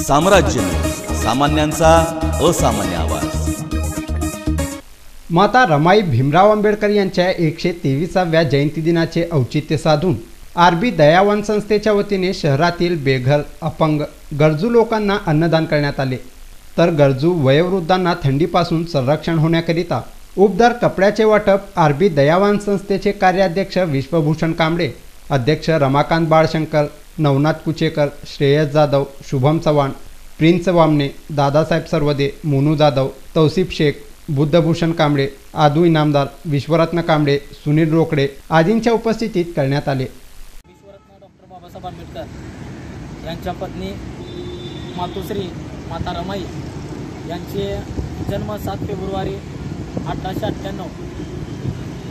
साम्राज्य, सामान्यांचा असामान्य आवाज। माता रमाई भीमराव आंबेडकर यांच्या 123व्या जयंती दिनाचे औचित्य साधून आरबी दयावान संस्थेच्या वतीने शहरातील बेघर, अपंग, गरजू लोकांना अन्नदान करण्यात आले। तर गरजू वयोवृद्धांना थंडीपासून संरक्षण होण्याकरिता उबदार कपड्याचे वाटप आरबी दयावान संस्थेचे कार्याध्यक्ष विश्वभूषण कांबळे, अध्यक्ष रमाकांत बाळशंकर, नवनाथ कुचेकर, श्रेयस जाधव, शुभम चव्हाण, प्रिन्स वामने, दादासाहेब सरवदे, मोनू जाधव, तौसिफ शेख, बुद्धभूषण कांबळे, आदू इनामदार, विश्वरत्न कांबळे, सुनील रोकडे आदींच्या उपस्थितीत करण्यात आले। विश्वरत्न डॉक्टर बाबासाहेब आंबेडकर यांच्या पत्नी मातोश्री माता रमाई यांचे जन्म 7 फेब्रुवारी 1898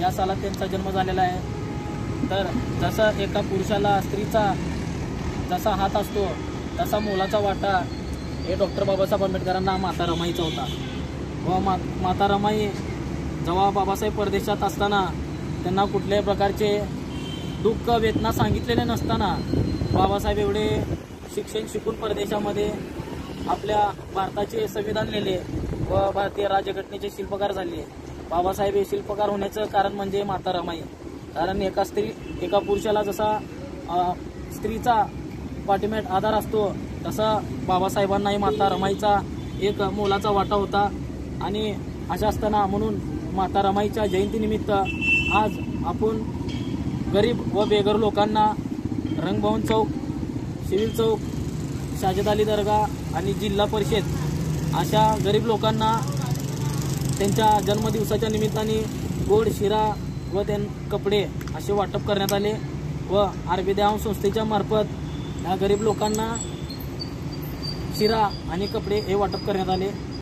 या सालात त्यांचा जन्म झालेला आहे। तर जसं एका पुरुषाला स्त्रीचा जसा हात असतो तसा मोलाचा वाटा हे डॉक्टर बाबासाहेब आंबेडकरांना माता रमाईचा होता। व माता रमाई जेव्हा बाबासाहेब परदेशात असताना त्यांना कुठल्याही प्रकारचे दुःख वेदना सांगितलेले नसताना बाबासाहेब एवढे शिक्षण शिकून परदेशामध्ये आपल्या भारताचे संविधान लिहिले व भारतीय राज्यघटनेचे शिल्पकार झाले। बाबासाहेब हे शिल्पकार होण्याचं कारण म्हणजे माता रमाई। कारण एका पुरुषाला जसा स्त्रीचा पाठीमेट आधार असतो तसा बाबासाहेबांनाही माता रमाईचा एक मोलाचा वाटा होता। आणि अशा असताना म्हणून माता रमाईच्या जयंतीनिमित्त आज आपण गरीब व बेघर लोकांना रंगभवन चौक, सिव्हिल चौक, शाहिद अली दर्गा आणि जिल्हा परिषद अशा गरीब लोकांना त्यांच्या जन्मदिवसाच्या निमित्ताने गोड शिरा व कपडे असे वाटप करण्यात आले व आरबी दयावान संस्थेच्या मार्फत या गरीब लोकांना शिरा आणि कपडे हे वाटप करण्यात आले।